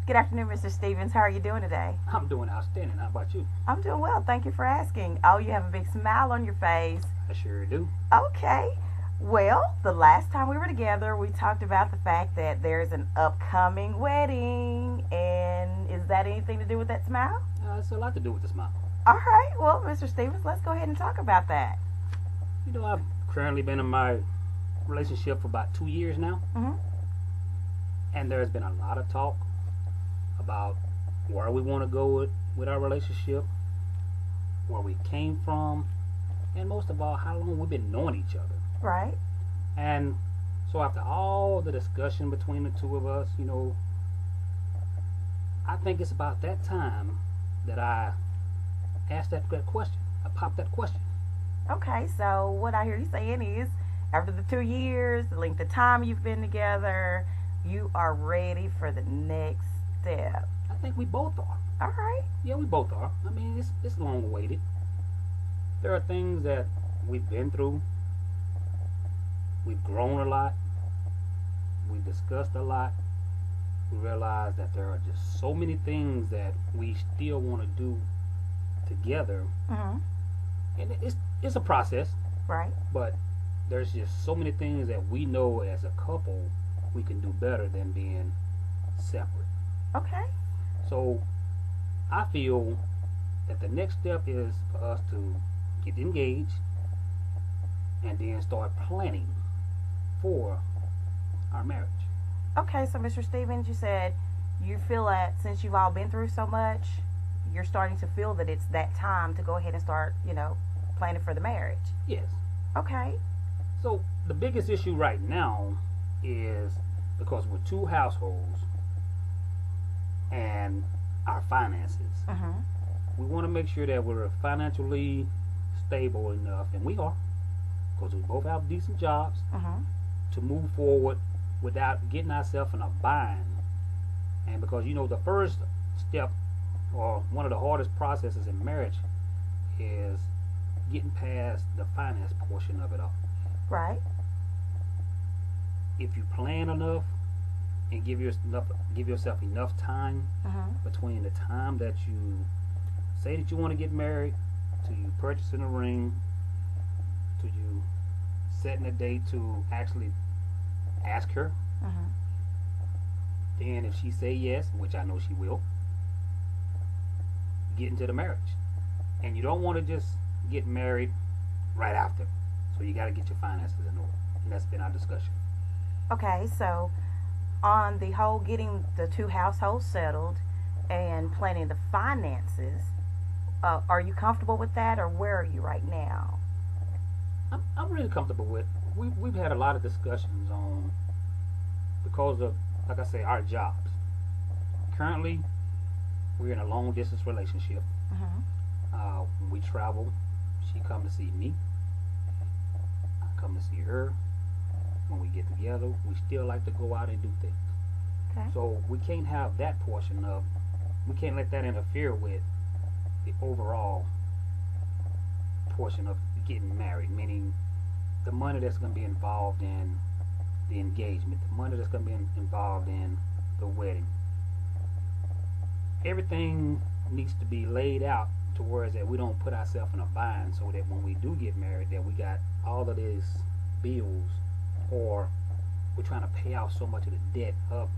Good afternoon, Mr. Stevens. How are you doing today? I'm doing outstanding. How about you? I'm doing well. Thank you for asking. Oh, you have a big smile on your face. I sure do. Okay. Well, the last time we were together, we talked about the fact that there's an upcoming wedding. And is that anything to do with that smile? It's a lot to do with the smile. All right. Well, Mr. Stevens, let's go ahead and talk about that. I've currently been in my relationship for about 2 years now, Mm-hmm. and there's been a lot of talk about where we want to go with our relationship, where we came from, and most of all, how long we've been knowing each other. Right. And so after all the discussion between the two of us, I think it's about that time that I asked that question. I popped that question. Okay. So what I hear you saying is, after the 2 years, the length of time you've been together, you are ready for the next step. I think we both are. All right. Yeah, we both are. I mean, it's long awaited. There are things that we've been through. We've grown a lot. We've discussed a lot. We realize that there are just so many things that we still want to do together, Mm-hmm. and it's a process. Right. But there's just so many things that we know as a couple we can do better than being separate. Okay. So I feel that the next step is for us to get engaged and then start planning for our marriage. Okay. So, Mr. Stevens, you said you feel that since you've all been through so much, you're starting to feel that it's that time to go ahead and start, planning for the marriage. Yes. Okay. So the biggest issue right now is because we're two households and our finances. Mm-hmm. We want to make sure that we're financially stable enough, and we are, because we both have decent jobs, Mm-hmm. to move forward without getting ourselves in a bind. And because the first step, or one of the hardest processes in marriage, is getting past the finance portion of it all. Right. If you plan enough and give yourself enough time Mm-hmm. between the time that you say that you want to get married, to you purchasing a ring, to you setting a date to actually ask her, Mm-hmm. then if she say yes, which I know she will, get into the marriage. And you don't want to just get married right after. So you got to get your finances in order. And that's been our discussion. Okay. So, on the whole, getting the two households settled and planning the finances, are you comfortable with that, or where are you right now? I'm really comfortable with. We've had a lot of discussions on, because of, like I say, our jobs. Currently, we're in a long distance relationship. Mm-hmm. When we travel, she come to see me. I come to see her. When we get together, we still like to go out and do things. Okay. So we can't have that portion of, we can't let that interfere with the overall portion of getting married, meaning the money that's going to be involved in the engagement, the money that's going to be involved in the wedding. Everything needs to be laid out to where that we don't put ourselves in a bind, so that when we do get married, that we got all of these bills, or we're trying to pay off so much of the debt of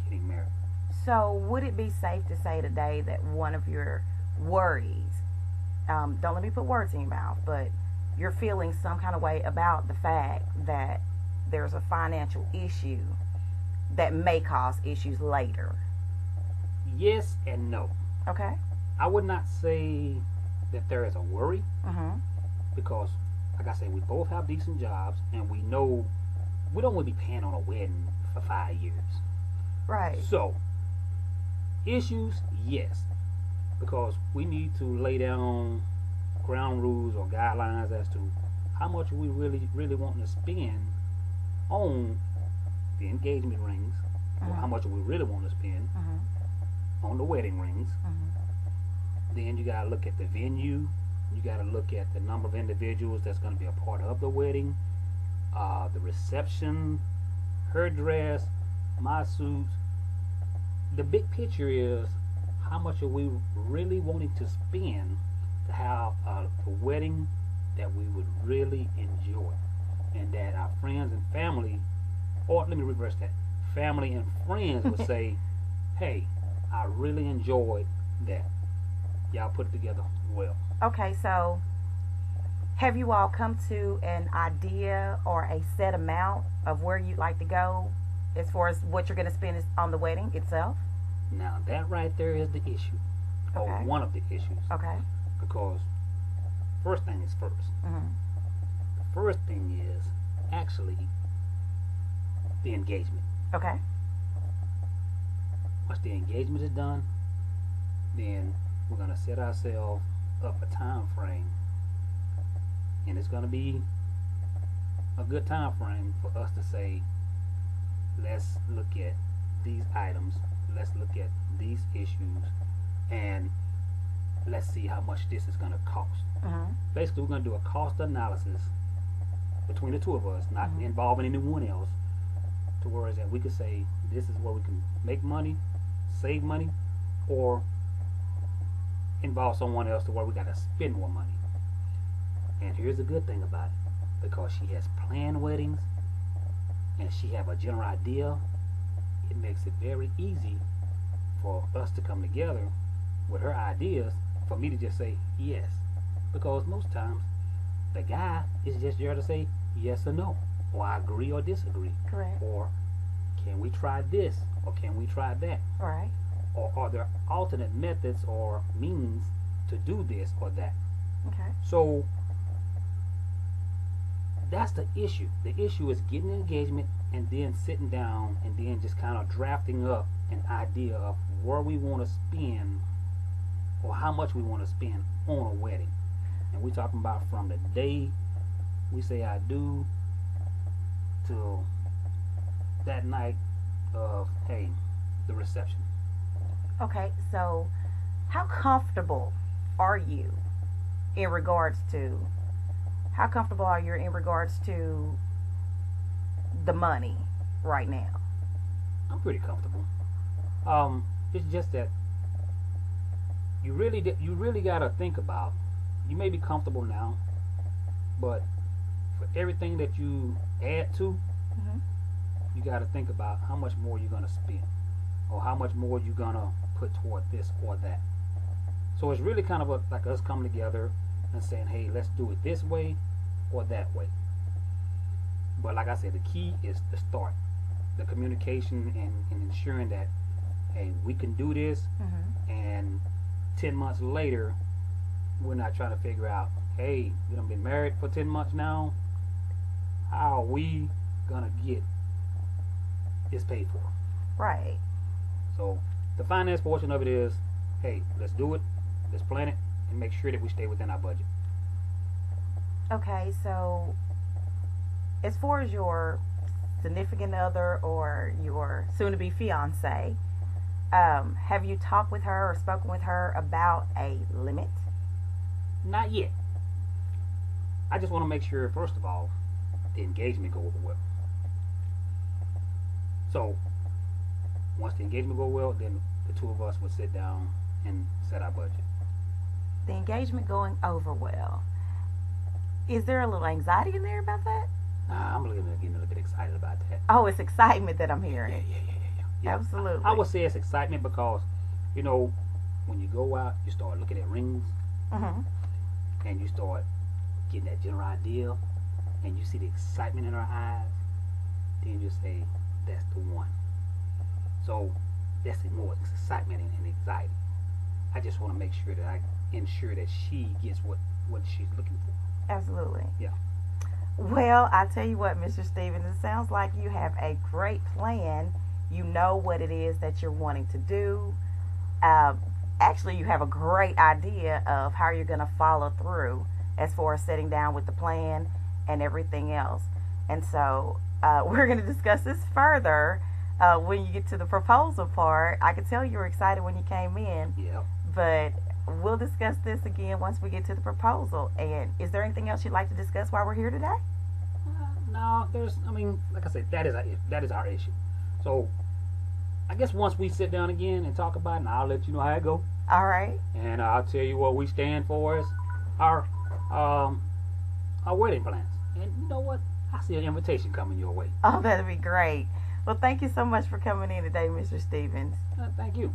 getting married. So, would it be safe to say today that one of your worries, don't let me put words in your mouth, but you're feeling some kind of way about the fact that there's a financial issue that may cause issues later? Yes and no. Okay. I would not say that there is a worry, Mm-hmm. because, like I say, we both have decent jobs, and we know we don't want to be paying on a wedding for 5 years. Right. So, issues, yes, because we need to lay down ground rules or guidelines as to how much we really want to spend on the engagement rings, or how much we really want to spend Mm-hmm. on the wedding rings. Mm-hmm. Then you gotta look at the venue. You gotta look at the number of individuals that's gonna be a part of the wedding, the reception, her dress, my suits, the big picture is how much are we really wanting to spend to have a wedding that we would really enjoy, and that our friends and family, or let me reverse that, family and friends would say, hey, I really enjoyed that. Y'all put it together well. Okay, so have you all come to an idea or a set amount of where you'd like to go as far as what you're going to spend on the wedding itself? Now that right there is the issue, or Okay. one of the issues, Okay. because first thing is first. Mm-hmm. The first thing is actually the engagement. Okay. Once the engagement is done, then we're gonna set ourselves up a time frame, and it's gonna be a good time frame for us to say, let's look at these items, let's look at these issues, and let's see how much this is gonna cost. Mm-hmm. Basically, we're gonna do a cost analysis between the two of us, not Mhm. involving anyone else, to where is that we could say this is where we can make money, save money, or involve someone else to where we gotta spend more money. And here's the good thing about it, because she has planned weddings and she have a general idea, it makes it very easy for us to come together with her ideas, for me to just say yes. Because most times the guy is just there to say yes or no, or I agree or disagree, Correct. or can we try this, or can we try that, All right. or are there alternate methods or means to do this or that. Okay. So that's the issue. The issue is getting an engagement and then sitting down and then just kind of drafting up an idea of where we want to spend, or how much we want to spend on a wedding. And we're talking about from the day we say I do till that night of, hey, the reception. Okay. So, how comfortable are you in regards to? How comfortable are you in regards to the money right now? I'm pretty comfortable. It's just that you really gotta think about. You may be comfortable now, but for everything that you add to, Mm-hmm. you gotta think about how much more you're gonna spend, or how much more you're gonna put toward this or that. So it's really kind of like us coming together and saying, hey, let's do it this way or that way. But like I said, the key is the start, the communication, and ensuring that, hey, we can do this, Mm-hmm. and 10 months later, we're not trying to figure out, hey, we done been married for 10 months now, how are we gonna get this paid for? Right. So the finance portion of it is, hey, let's do it, let's plan it, and make sure that we stay within our budget. Okay. So, as far as your significant other or your soon-to-be fiance, have you talked with her or spoken with her about a limit? Not yet. I just want to make sure, first of all, the engagement go over well. So once the engagement go well, then the two of us would sit down and set our budget. The engagement going over well. Is there a little anxiety in there about that? Nah, I'm getting a little bit excited about that. Oh, it's excitement that I'm Yeah, hearing. yeah. Absolutely. I would say it's excitement because, when you go out, you start looking at rings, Mm-hmm. and you start getting that general idea, and you see the excitement in her eyes, then you say, that's the one. So that's more excitement and anxiety. I just want to make sure that I ensure that she gets what she's looking for. Absolutely. Yeah. Well, I tell you what, Mr. Stevens, it sounds like you have a great plan. You know what it is that you're wanting to do. Actually, you have a great idea of how you're going to follow through as far as sitting down with the plan and everything else. And so we're going to discuss this further when you get to the proposal part. I could tell you were excited when you came in, Yeah. but we'll discuss this again once we get to the proposal. And is there anything else you'd like to discuss while we're here today? No, like I said, that is our issue. So I guess once we sit down again and talk about it, and I'll let you know how it go. All right. And I'll tell you what we stand for as our wedding plans. And you know what? I see an invitation coming your way. Oh, that'd be great. Well, thank you so much for coming in today, Mr. Stevens. Thank you.